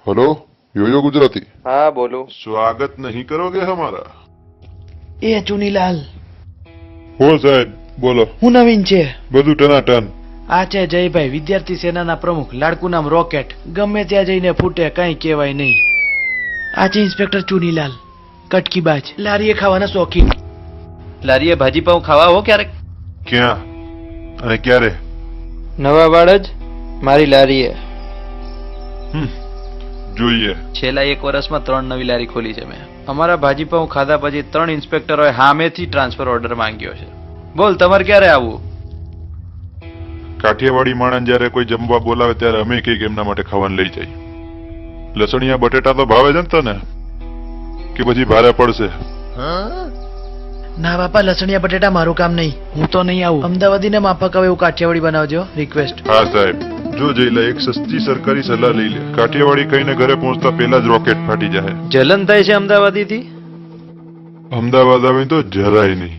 Hello Yo Yo Gujarati. हाँ बोलो। स्वागत नहीं करोगे हमारा? એ ચુનીલાલ, हो साहेब बोलो। હું નવીન છે. બધું ટનાટન। આ છે જયભાઈ, વિદ્યાર્થી સેનાના પ્રમુખ. લાડકું નામ રોકેટ. ગમે ત્યાં જઈને ફૂટે, કઈ કહેવાય નહીં. આ છે ઇન્સ્પેક્ટર ચુનીલાલ, કટકીબાજ, લારીએ ખાવાના શોખીન. લારીએ ભાજી પાઉં ખાવા હો ક્યારેક? ક્યાં અને ક્યારે? નવા વાડ જ મારી લારીએ. જોઈએ। છેલ્લા 1 વર્ષમાં 3 નવી લારી ખોલી છે મેં. અમારા ભાજી પાઉં ખાધા પછી 3 ઇન્સ્પેક્ટરોએ સામેથી ટ્રાન્સફર ઓર્ડર માંગ્યો છે. બોલ તમારે ક્યારે આવવું? કાઠિયાવાડી માણસ જયારે કોઈ જમવા બોલાવે ત્યારે અમે કઈક એમના માટે ખાવાનું લઈ જઈએ। લસણિયા બટેટા તો ભાવે છે ને તને, કે પછી ભારે પડશે? ના બાપા, લસણિયા બટેટા મારું કામ નહીં. હું તો નહીં આવું. અમદાવાદી ને માફક આવે એવું કાઠિયાવાડી બનાવજો. રિક્વેસ્ટ. હા સાહેબ, જો જઈ લે, એક સસ્તી સરકારી સલાહ લઈ લે। કાઠિયાવાડી કહીને ઘરે પહોંચતા પહેલા જ રોકેટ ફાટી જાય। જલન થાય છે અમદાવાદીથી? અમદાવાદ આવે તો જરાય નહીં।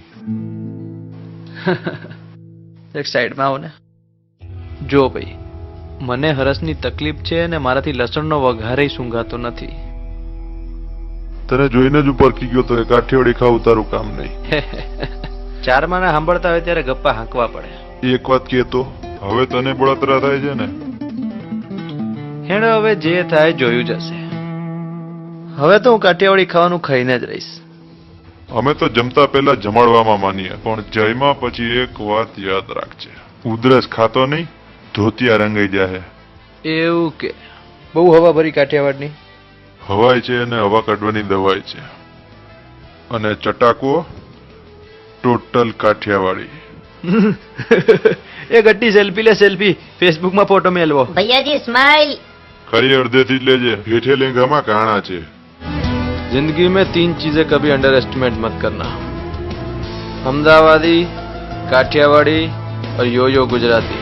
એક સાઈડમાં આવો ને. જો ભાઈ, મને હરસની તકલીફ છે અને મારાથી લસણનો વઘારે સૂંઘાતો નથી. તને જોઈને જ ઉપરકી ગયો તો એ કાઠિયાવાડી ખાવું તારું કામ નહીં। 4 માના સાંભળતા હોય ત્યારે ગપ્પા હાંકવા પડે. એક વાત કહેતો, હવે તને બળતરા થાય છે ને? હેડો, હવે જે થાય જોયું જશે. હવે તો હું કાઠિયાવાડી ખાવાનું ખાઈને જ રહીશ. અમે તો જમતા પહેલા જમાડવામાં માનીએ, પણ જયમાં પછી એક વાત યાદ રાખજે, ઉધરસ ખાતો નહીં, ધોતિયા રંગાઈ જાય। એવું કે? બહુ હવા ભરી કાઠિયાવાડની. હવાય છે અને હવા કાઢવાની દવાઈ છે, અને ચટાકો ટોટલ કાઠિયાવાડી। એ ગટ્ટી સેલ્ફી લે, સેલ્ફી ફેસબુક માં ફોટો મેલવો। भैया जी स्माइल। ખરી અડધેથી જ લેજે, હેઠે લેંગામાં કાણા છે। जिंदगी में 3 चीजें कभी अंडर एस्टिमेट मत करना, अहमदाबादी, काठियावाड़ी और यो यो गुजराती।